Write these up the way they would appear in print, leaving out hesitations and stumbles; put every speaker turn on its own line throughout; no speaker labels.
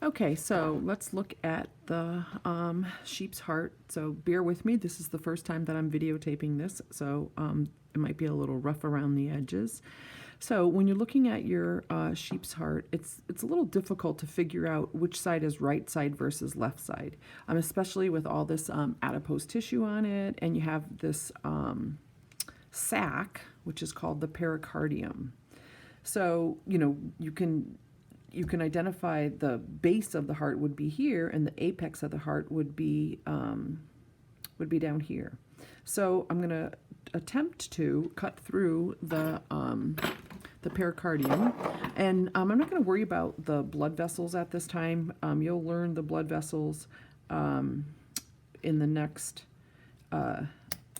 Okay, so let's look at the sheep's heart. So bear with me. This is the first time that I'm videotaping this, so it might be a little rough around the edges. So when you're looking at your sheep's heart, it's a little difficult to figure out which side is right side versus left side, especially with all this adipose tissue on it, and you have this sac, which is called the pericardium. So you can identify the base of the heart would be here, and the apex of the heart would be down here. So I'm going to attempt to cut through the pericardium, and I'm not going to worry about the blood vessels at this time. You'll learn the blood vessels in the next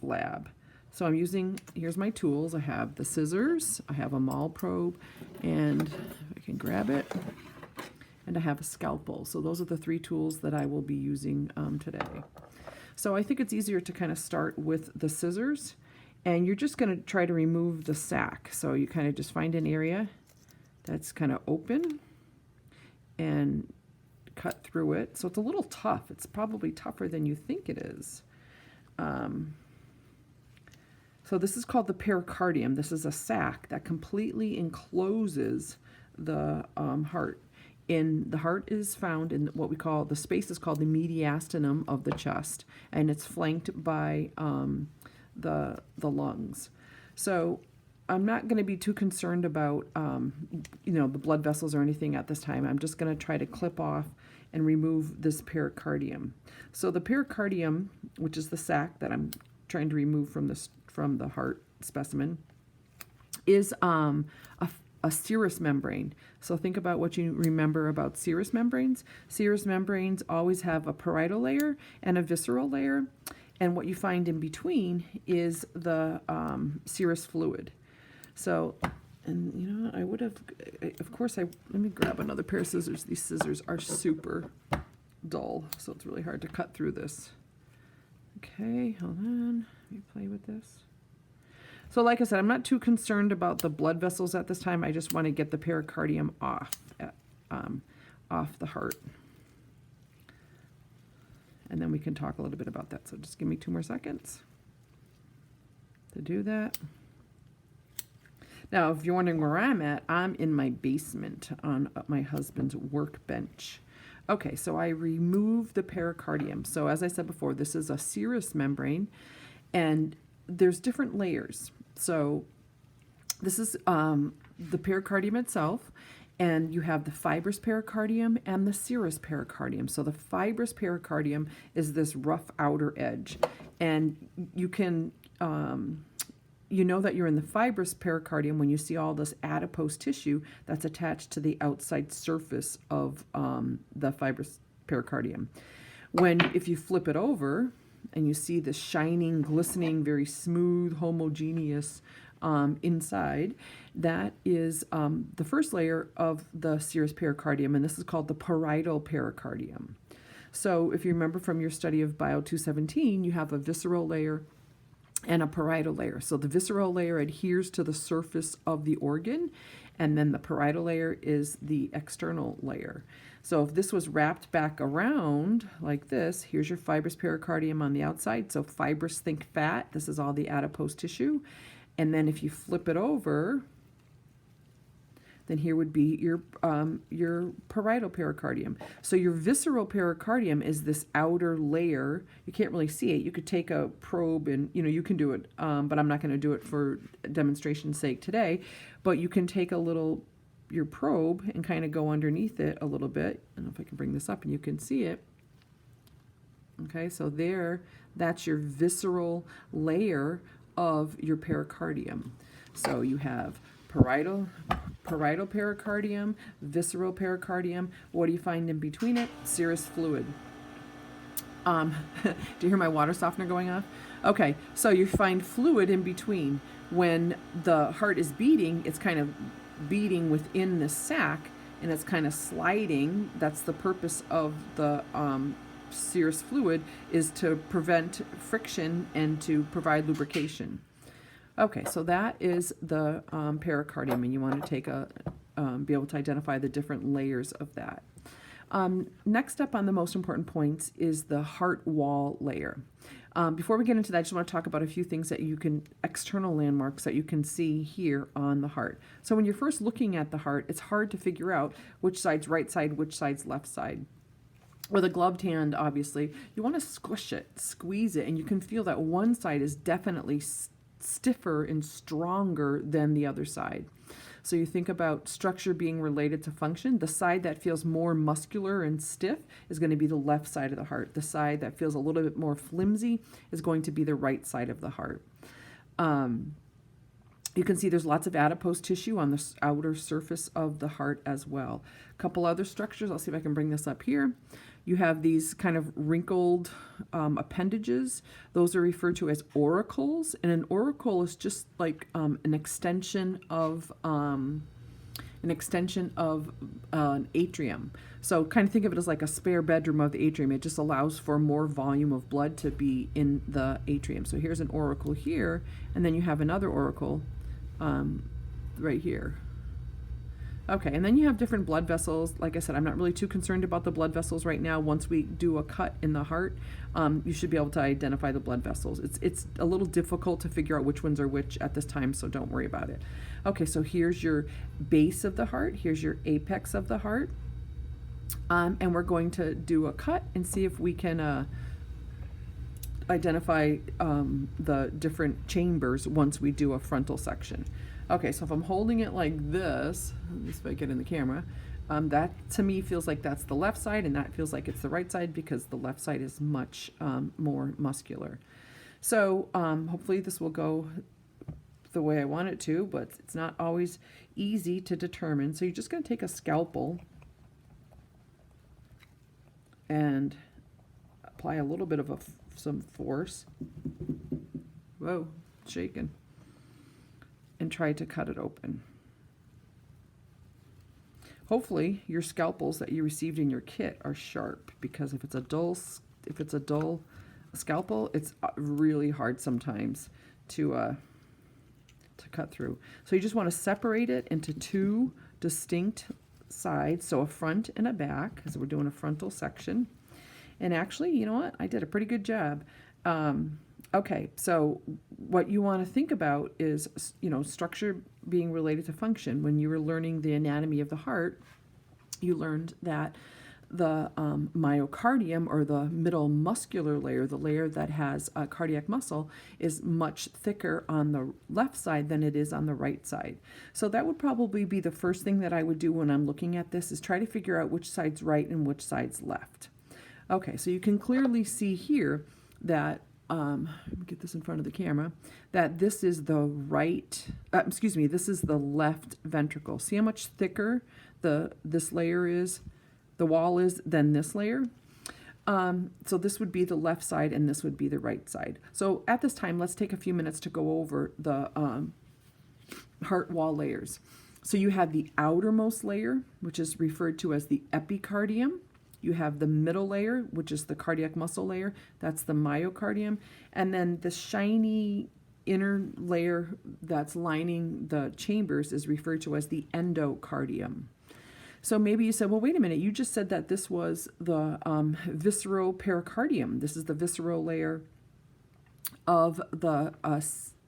lab. So I'm using, here's my tools. I have the scissors, I have a maul probe, and if I can grab it, and I have a scalpel. So those are the three tools that I will be using today. So I think it's easier to kind of start with the scissors, and you're just going to try to remove the sac. So you kind of just find an area that's kind of open and cut through it. So it's a little tough. It's probably tougher than you think it is. So this is called the pericardium. This is a sac that completely encloses the heart. The heart is found in what we call, the space is called the mediastinum of the chest, and it's flanked by the lungs. So I'm not going to be too concerned about the blood vessels or anything at this time. I'm just going to try to clip off and remove this pericardium. So the pericardium, which is the sac that I'm trying to remove from the heart specimen, is a serous membrane. So think about what you remember about serous membranes. Serous membranes always have a parietal layer and a visceral layer, and what you find in between is the serous fluid. So, and you know, I would have, of course, let me grab another pair of scissors. These scissors are super dull, so it's really hard to cut through this. Okay, hold on. Let me play with this. So like I said, I'm not too concerned about the blood vessels at this time. I just want to get the pericardium off the heart. And then we can talk a little bit about that. So just give me 2 more seconds to do that. Now, if you're wondering where I'm in my basement on my husband's workbench. Okay, so I remove the pericardium. So as I said before, this is a serous membrane, and there's different layers. So this is the pericardium itself, and you have the fibrous pericardium and the serous pericardium. So the fibrous pericardium is this rough outer edge, and you can you know that you're in the fibrous pericardium when you see all this adipose tissue that's attached to the outside surface of the fibrous pericardium. If you flip it over and you see this shining, glistening, very smooth, homogeneous inside, that is the first layer of the serous pericardium, and this is called the parietal pericardium. So if you remember from your study of Bio 217, you have a visceral layer and a parietal layer. So the visceral layer adheres to the surface of the organ, and then the parietal layer is the external layer. So if this was wrapped back around like this, here's your fibrous pericardium on the outside. So fibrous, think fat. This is all the adipose tissue. And then if you flip it over, then here would be your parietal pericardium. So your visceral pericardium is this outer layer. You can't really see it. You could take a probe and, you can do it, but I'm not going to do it for demonstration's sake today. But you can take your probe and kind of go underneath it a little bit. I don't know if I can bring this up and you can see it. Okay, so that's your visceral layer of your pericardium. So you have parietal pericardium, visceral pericardium. What do you find in between it? Serous fluid. Do you hear my water softener going off? Okay, so you find fluid in between. When the heart is beating, it's kind of beating within the sac, and it's kind of sliding. That's the purpose of the serous fluid, is to prevent friction and to provide lubrication. Okay, so that is the pericardium, and you want to be able to identify the different layers of that. Next up on the most important points is the heart wall layer. Before we get into that, I just want to talk about a few things that you can, external landmarks that you can see here on the heart. So when you're first looking at the heart, it's hard to figure out which side's right side, which side's left side. With a gloved hand, obviously, you want to squish it, squeeze it, and you can feel that one side is definitely stiffer and stronger than the other side. So you think about structure being related to function. The side that feels more muscular and stiff is going to be the left side of the heart. The side that feels a little bit more flimsy is going to be the right side of the heart. You can see there's lots of adipose tissue on the outer surface of the heart as well. A couple other structures. I'll see if I can bring this up here. You have these kind of wrinkled appendages. Those are referred to as auricles, and an auricle is just like an extension of an atrium. So kind of think of it as like a spare bedroom of the atrium. It just allows for more volume of blood to be in the atrium. So here's an auricle here, and then you have another auricle right here. Okay, and then you have different blood vessels. Like I said, I'm not really too concerned about the blood vessels right now. Once we do a cut in the heart, you should be able to identify the blood vessels. It's a little difficult to figure out which ones are which at this time, so don't worry about it. Okay, so here's your base of the heart. Here's your apex of the heart. And we're going to do a cut and see if we can identify the different chambers once we do a frontal section. Okay, so if I'm holding it like this, let me see if I get in the camera, that to me feels like that's the left side, and that feels like it's the right side because the left side is much more muscular. So hopefully this will go the way I want it to, but it's not always easy to determine. So you're just going to take a scalpel and apply a little bit of some force. Whoa, it's shaking. And try to cut it open. Hopefully your scalpels that you received in your kit are sharp, because if it's a dull scalpel, it's really hard sometimes to cut through. So you just want to separate it into two distinct sides, so a front and a back, because we're doing a frontal section. And actually, you know what? I did a pretty good job. Okay, so what you want to think about is, structure being related to function. When you were learning the anatomy of the heart, you learned that the myocardium, or the middle muscular layer, the layer that has cardiac muscle, is much thicker on the left side than it is on the right side. So that would probably be the first thing that I would do when I'm looking at this, is try to figure out which side's right and which side's left. Okay, so you can clearly see here that let me get this in front of the camera, that this is the this is the left ventricle. See how much thicker this layer is, the wall is, than this layer? So this would be the left side and this would be the right side. So at this time, let's take a few minutes to go over the heart wall layers. So you have the outermost layer, which is referred to as the epicardium. You have the middle layer, which is the cardiac muscle layer. That's the myocardium. And then the shiny inner layer that's lining the chambers is referred to as the endocardium. So maybe you said, well, wait a minute, you just said that this was the visceral pericardium. This is the visceral layer of the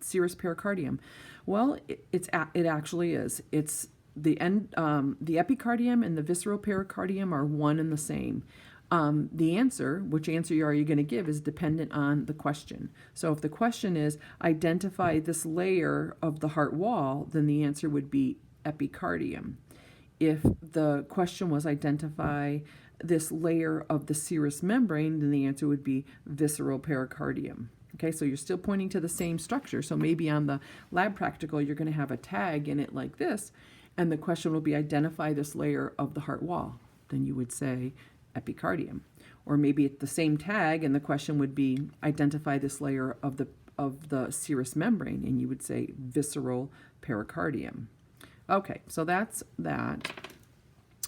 serous pericardium. Well, it actually is. It's the epicardium and the visceral pericardium are one and the same. The answer, which answer are you going to give, is dependent on the question. So if the question is identify this layer of the heart wall, then the answer would be epicardium. If the question was identify this layer of the serous membrane, then the answer would be visceral pericardium. Okay, so you're still pointing to the same structure. So maybe on the lab practical, you're going to have a tag in it like this, and the question will be identify this layer of the heart wall. Then you would say epicardium. Or maybe it's the same tag, and the question would be identify this layer of the serous membrane, and you would say visceral pericardium. Okay, so that's that.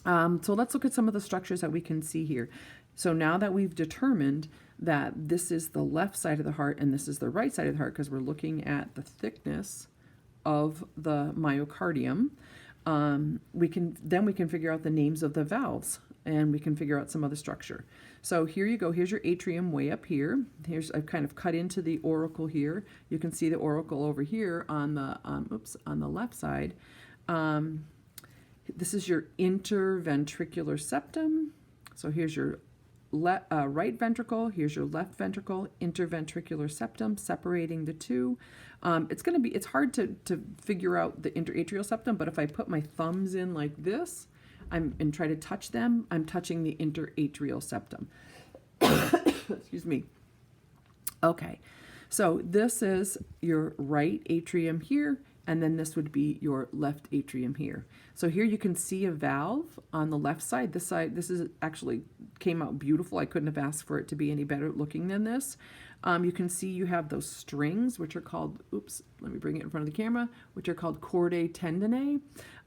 So let's look at some of the structures that we can see here. So now that we've determined that this is the left side of the heart and this is the right side of the heart, because we're looking at the thickness of the myocardium, we can figure out the names of the valves and we can figure out some other structure. So here you go. Here's your atrium way up here. I've kind of cut into the auricle here. You can see the auricle over here on the on the left side. This is your interventricular septum. So here's your right ventricle. Here's your left ventricle. Interventricular septum, separating the two. It's hard to figure out the interatrial septum, but if I put my thumbs in like this, and try to touch them, I'm touching the interatrial septum. Excuse me. Okay, so this is your right atrium here, and then this would be your left atrium here. So here you can see a valve on the left side. This is actually came out beautiful. I couldn't have asked for it to be any better looking than this. You can see you have those strings, which are called, let me bring it in front of the camera, which are called chordae tendineae.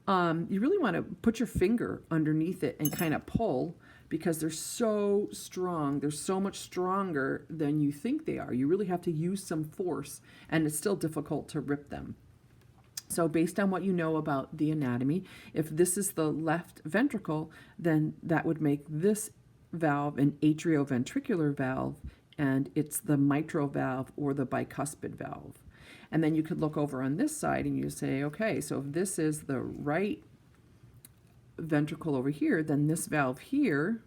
You really want to put your finger underneath it and kind of pull, because they're so strong. They're so much stronger than you think they are. You really have to use some force, and it's still difficult to rip them. So based on what you know about the anatomy, if this is the left ventricle, then that would make this valve an atrioventricular valve, and it's the mitral valve or the bicuspid valve. And then you could look over on this side and you say, okay, so if this is the right ventricle over here, then this valve here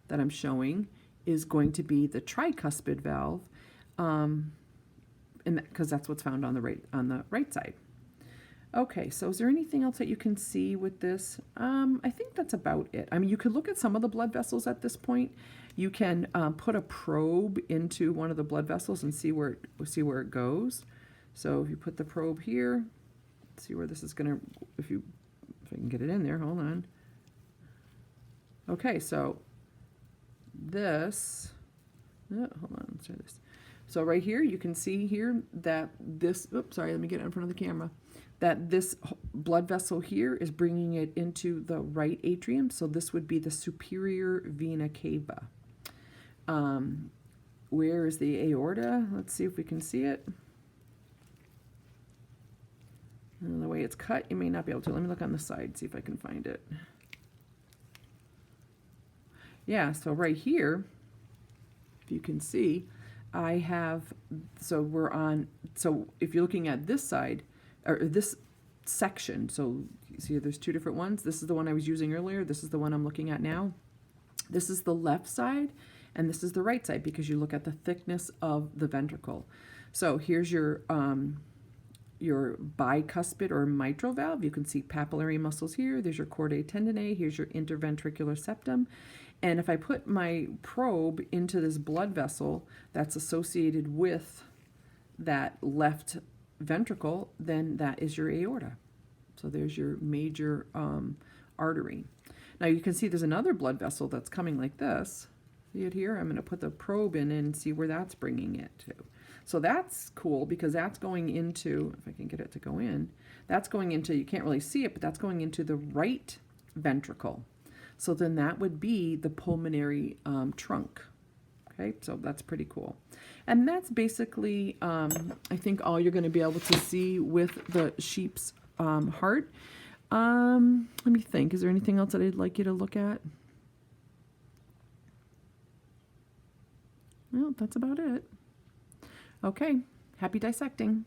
that I'm showing is going to be the tricuspid valve, and because that's what's found on the right side. Okay, so is there anything else that you can see with this? I think that's about it. I mean, you could look at some of the blood vessels at this point. You can put a probe into one of the blood vessels and see where it goes. So if you put the probe here, see where this is gonna, if I can get it in there, hold on. Okay, so this, hold on, let's try this. So right here, you can see here that this, sorry, let me get it in front of the camera, that this blood vessel here is bringing it into the right atrium. So this would be the superior vena cava. Where is the aorta? Let's see if we can see it. And the way it's cut, you may not be able to. Let me look on the side, see if I can find it. Yeah, so right here, if you can see, I have, so if you're looking at this side, or this section, so you see there's two different ones. This is the one I was using earlier. This is the one I'm looking at now. This is the left side, and this is the right side, because you look at the thickness of the ventricle. So here's your bicuspid or mitral valve. You can see papillary muscles here. There's your chordae tendineae. Here's your interventricular septum. And if I put my probe into this blood vessel that's associated with that left ventricle, then that is your aorta. So there's your major artery. Now you can see there's another blood vessel that's coming like this. See it here? I'm going to put the probe in and see where that's bringing it to. So that's cool, because that's going into, if I can get it to go in, that's going into, you can't really see it, but that's going into the right ventricle. So then that would be the pulmonary trunk. Okay, so that's pretty cool. And that's basically, I think, all you're going to be able to see with the sheep's heart. Let me think. Is there anything else that I'd like you to look at? Well, that's about it. Okay, happy dissecting.